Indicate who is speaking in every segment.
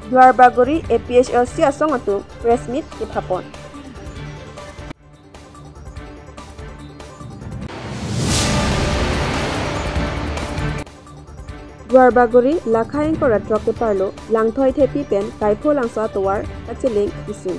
Speaker 1: Duarbagori APHLC asong atu press meet ipapon. Duarbagori lakhaing korat roke parlo langthoi thepi pen kaipho langso atwar acheling isin.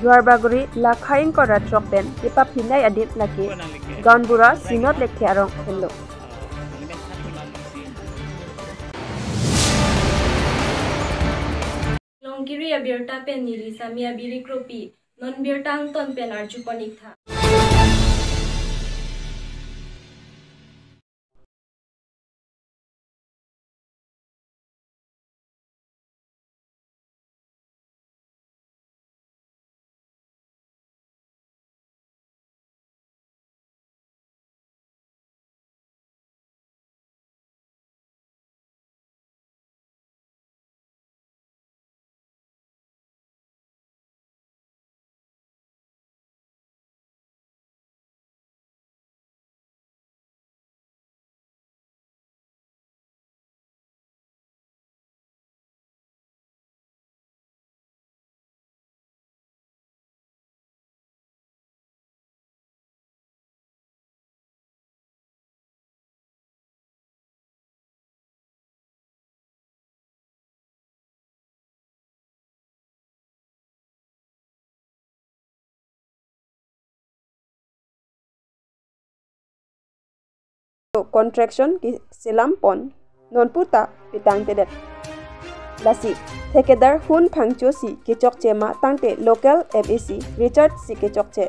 Speaker 1: Duarbagori lakhaing korat roke pen ipap hinai adit laki gaunbura sinot lekhe arong hello.
Speaker 2: Longkiri abirta pen nili samia biri kropi non birtang ton pen arju konik tha.
Speaker 1: Contraction ki silam pon non puta pitang tedet lasi thekedar hun phangcho si ki chokche ma tangte local FAC Richard si ki chokche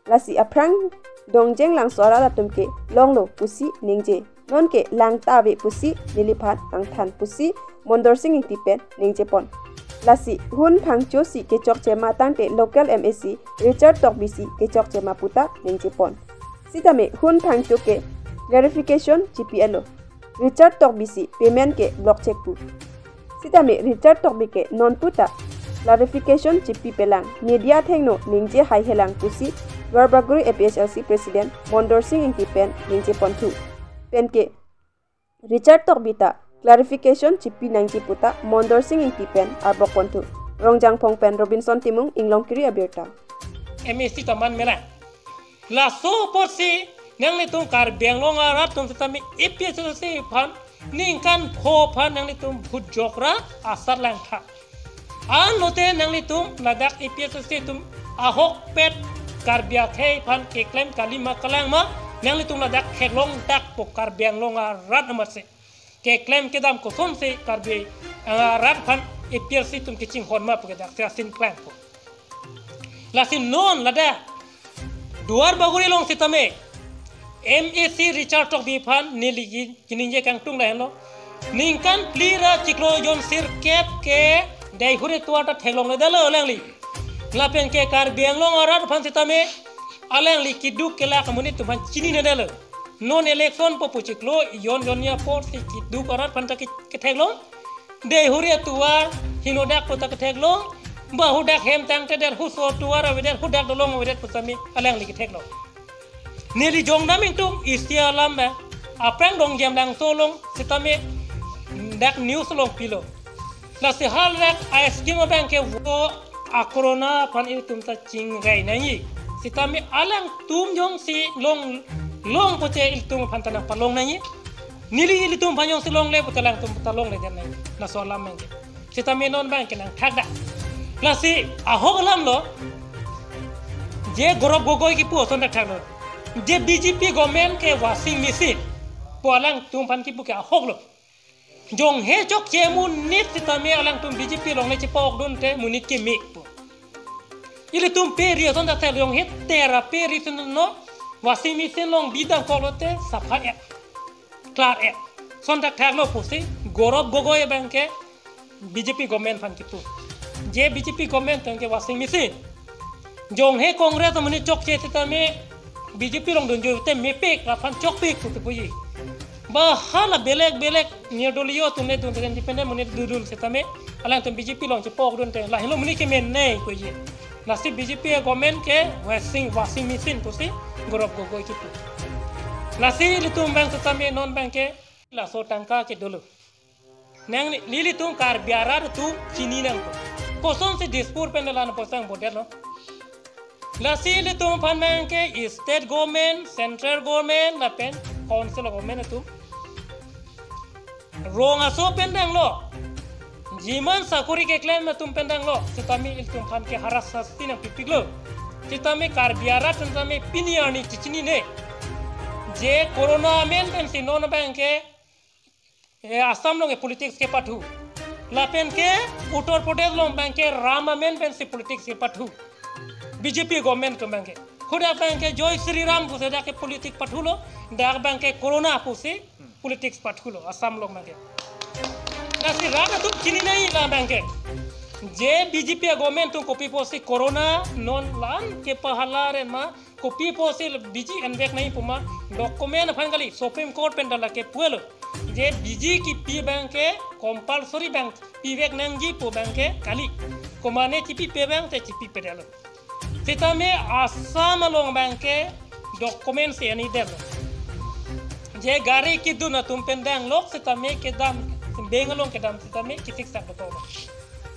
Speaker 1: lasi aprang dongjeng lang sora la tumke longlo pusi ningje non ke lang tabe pusi niliphat tangthan pusi mondor sing tipen ningje pon lasi hun phangcho si ki chokche ma tangte local MAC Richard tokbisi ki chokche ma puta ningje pon sitame hun phangcho ke clarification GPLO Richard Tokbisi payment ke block check pu sitame Richard Tokbike non puta clarification GP pelang media thengno ningje hai helang pusi Duarbagori APHLC president Mondor Singh Intipen ningje pontu penke Richard Tokbita clarification GP nangji puta Mondor Singh Intipen arbok pontu Rongjang Pongpen Robinson Timung Inglongkiri Abirta
Speaker 3: MSC taman mela la so porsi nang litung kar benglong arat tum setami APHLC pan ningkan pho pan nang litung phut jokra asar lang tha an lote nang litung ladak APHLC tum ahok pet kar bia thei pan ke klem kalima kalang ma nang litung ladak kheglong tak po kar benglong arat amarse ke klem kedam ko som se kar be arat pan APHLC tum kiching hon ma po dak sin klem po lasin non lada Duarbagori long sitame MAC Richard Tokbi fan niligi kininje kang tung lahelo ningkan plira ciklo yon sir kep ke dai hure tuata thelong le dalo langli lapen ke kar benglong arat fan sitame alangli kiduk kela kamuni tuman chini ne dalo non election po ciklo yon yonya por si kiduk arat fan ta ke thelong dai hure tuar hinodak po ta ke thelong bahudak hem tang teder huso tuara weder hudak dolong weder pusami alangli ke thelong Nili jong naming tung istia lamba aprang dong jam lang solong sitame dak news long pilo la se hal rak ASG mo bank ke wo akrona pan itum ta ching gai nai sitame alang tum jong si long poche iltum pantana palong nai nili iltum panyong si long le putalang tum putalong le den nai na so lam menge sitame non bank ke nang thagda la si ahog lam lo je gorob gogoi ki pu son dak thaglo je BJP government ke washing machine polang tum pan ki buka hoglo jong he chok chemun nit sitame alang tum BJP long le chipok don te munit ke me po ile tum peri son da tel jong he terapi ritun no washing machine long bidang kolote sapa e klar e son da thaglo pusi gorob gogoy banke BJP government pan ki pu je BJP government ke washing machine jong he kongres munit chok che sitame BJP long donjo te mepek la fan chok pek tu puyi ba hala belek niodolio tunne tunne independent munit dudul setame alang tum BJP long chepok don te la helo munit ke men nei puyi nasi BJP government ke washing machine tu si gorob gogoi kitu Lasi litum bank tetami non banke la so tangka ke dulu. Nang lili tum kar biara tu chini nang ko. Koson se dispur pendelan posang bodel no. Lasi litum pan banke state government, central government la pen council government tu. Ronga so pendang lo. Jiman sakuri ke klaim na tum pendang lo. Setami iltum pan ke haras sasti nang pipik lo. Setami kar biara tentami piniani cicini ne. जे कोरोना में Pence non bank के असम लोग पॉलिटिक्स के पठू लापेन के उत्तर प्रदेश लोग बैंक के राम में पेंसी पॉलिटिक्स के पठू बीजेपी गवर्नमेंट के बैंक के खुदा बैंक के जय श्री राम पुसे जाके पॉलिटिक्स पठू लो डाक बैंक के कोरोना पुसे पॉलिटिक्स पठू लो असम लोग बैंक के ऐसी रात तुम चिनी नहीं ला बैंक के जे बीजेपी गवर्नमेंट तुम कॉपी पोसी कोरोना नॉन लान के पहला रे मा कॉपी पोसी बीजी अनवेक नहीं पुमा डॉक्यूमेंट फंगली सुप्रीम कोर्ट पेंडला के पुएलो जे बीजी की पी बैंक के कंपलसरी बैंक पी वेक नंगी पो बैंक के काली कोमाने चिपी पे बैंक ते चिपी पेडलो सेता में आसाम लोंग बैंक के डॉक्यूमेंट से यानी दे जे गाड़ी की दुना तुम पेंडंग लोग सेता में के दाम बेंगलों के दाम सेता में किसी सा बताओ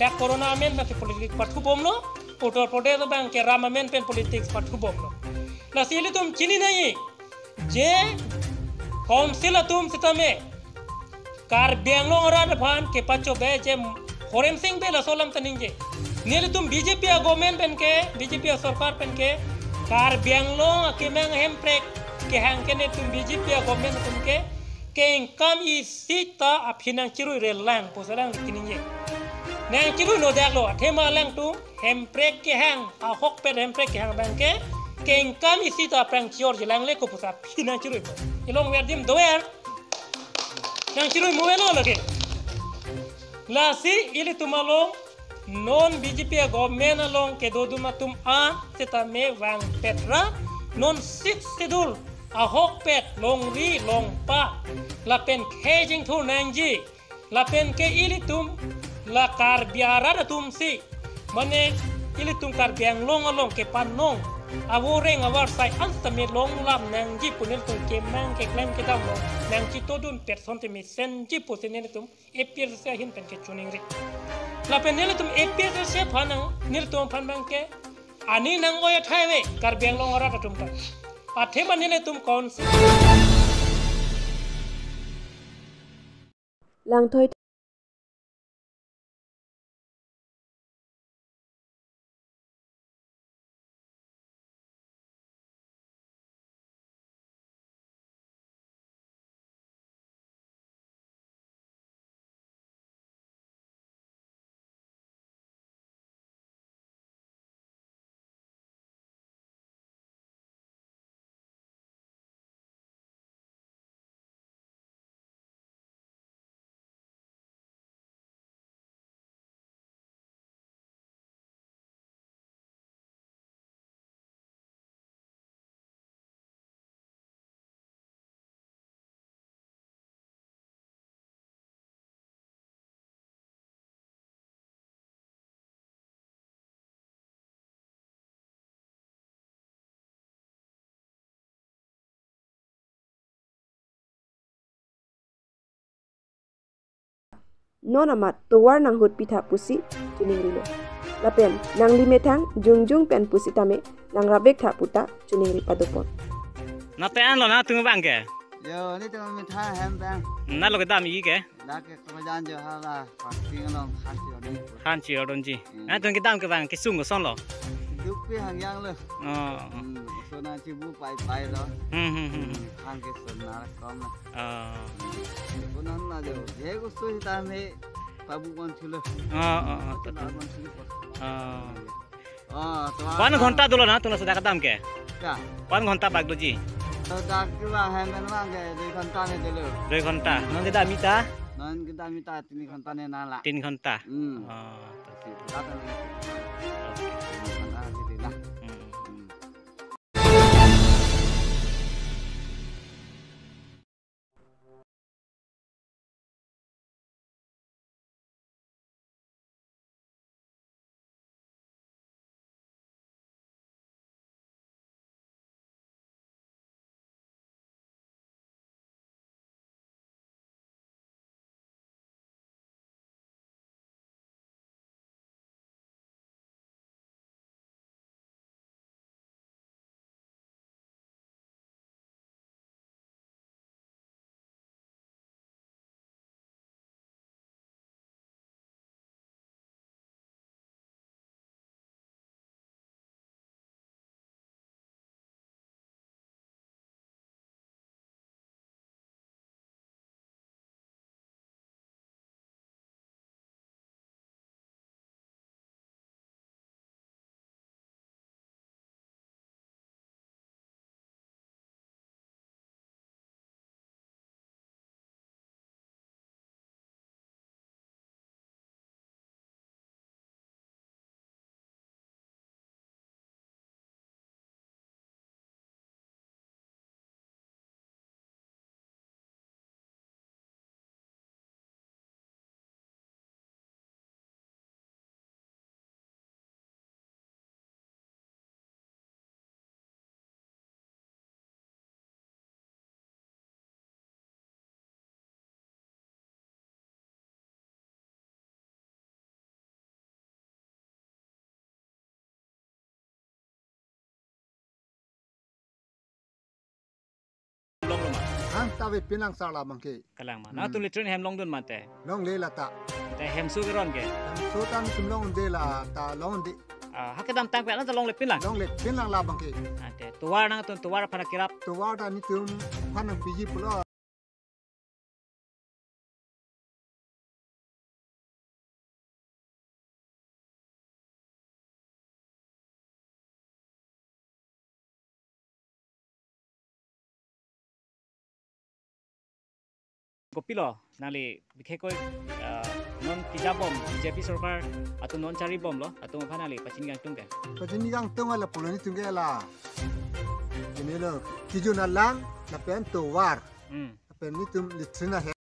Speaker 3: dak corona men na politik pathu bomlo uttar pradesh bang ke rama men pen politik pathu bomlo la sili tum chini nahi je council tum sitame kar benglong rad phan ke pacho be je foreign sing be la solam taninge nele tum bjp government pen ke bjp sarkar pen ke kar benglong ke meng hemprek ke hang ke ne tum bjp government tum ke income is sita aphinang chiru re lang posarang tininge nang chiru no dak lo thema lang tu hemprek ke hang a hok pe hemprek ke hang bang ke income isi ta prang chior jelang le ko pusa phina chiru ko ilong wer dim doer nang chiru mo lo lage la si ili tumalo non bjp government along ke do duma tum a seta me wang petra non six schedule a hok pet long ri long pa la pen khejing thu nangji la pen ke ili tum la kar biara da tum si mane ili tum kar biang long along ke panong awureng awar sai antame long lam nang ji punel tum ke mang ke klem ke dam nang ji todun person te mi sen ji posene tum epir se hin pen ke chuning ri la pen nele tum epir se phanang nil tum phan bang ke ani nang oy thaiwe kar biang long ara da tum ta athe manele tum kon
Speaker 1: lang thoi non amat tuwar nang hut pitha pusi chuning rilo lapen nang limetang jungjung pen pusi tame nang rabek tha puta chuning ri padopon
Speaker 4: na te an lo na tu bang ke
Speaker 5: Yo, ni tu mi tha hem bang.
Speaker 4: na lo ke dam yi ke
Speaker 5: Da ke kemajan jo hala, pasti ngalong khasi oni.
Speaker 4: han chi odon ji na tu ke dam ke bang ke sung ko son lo
Speaker 5: Duk pi hang yang le.
Speaker 4: oh
Speaker 5: So na chi bu pai lo. Hang ke son na kom na. Kunan na jo. Ye ko so ta me pabu kon thilo.
Speaker 4: oh
Speaker 5: Na kon thilo. To.
Speaker 4: pan ghonta dolo na tu na sada ka dam ke
Speaker 5: Ya.
Speaker 4: pan ghonta bag do ji
Speaker 5: To da ke ba hem ben bang ke 2 घंटा ne dilo.
Speaker 4: 2 ghonta non ke dam ita
Speaker 5: Non kita minta 3 घंटा ne na la.
Speaker 4: 3 ghonta
Speaker 5: Oh. Da ta.
Speaker 6: tawe pinang sala bangke.
Speaker 4: Kalang ma. Na tu litrin hem long dun mate.
Speaker 6: Long le la ta.
Speaker 4: Te hem su geron ke.
Speaker 6: So tan tumlong de la ta long de.
Speaker 4: Hakadam tang pe na ta long le pinlang.
Speaker 6: Long le pinang la bangke.
Speaker 4: Ate tuwar nang tuwar pana kirap.
Speaker 6: To wa ta ni tum phanang biji pulo.
Speaker 4: Kopilo nali bikhekoi non kijabom BJP sarkar atau non cari bom lo atau apa nali pacinggang tungke.
Speaker 6: Pajini gang tung ala pulo ni tungge la. Ini lo kijun alang na pen to war. Pen ni tum litrina he.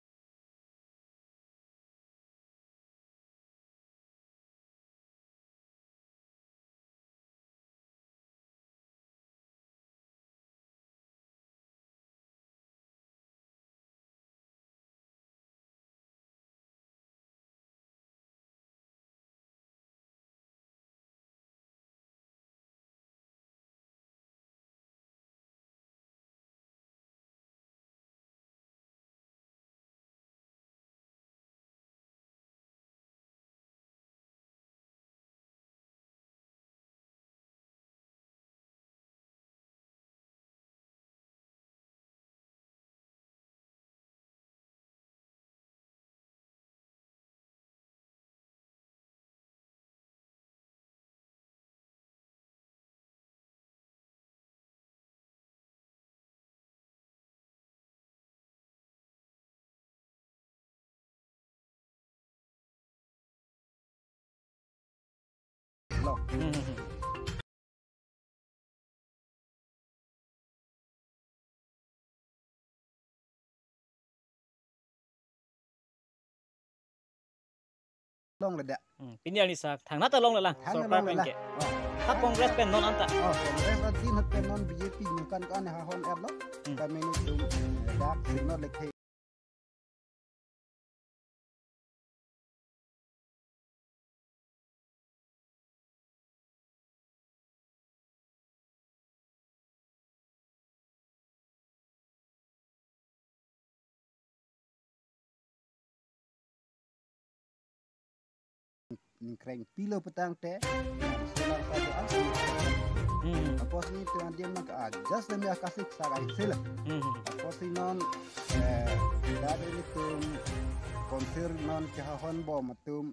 Speaker 6: Long le dak.
Speaker 4: Pinyal ni sak thang na ta long le lang. Sarkar pengke. Ha kongres pen non anta.
Speaker 6: Kongres adin hat pen non BJP nukan kan ha hon er lo. Kami ni tum dak signal lekhe. Ningkreng pilo petang teh selang satu asli apos ni tuan dia nak ajas dan dia kasih sarai sila apos ni non dari itu konser non kehahon bom matum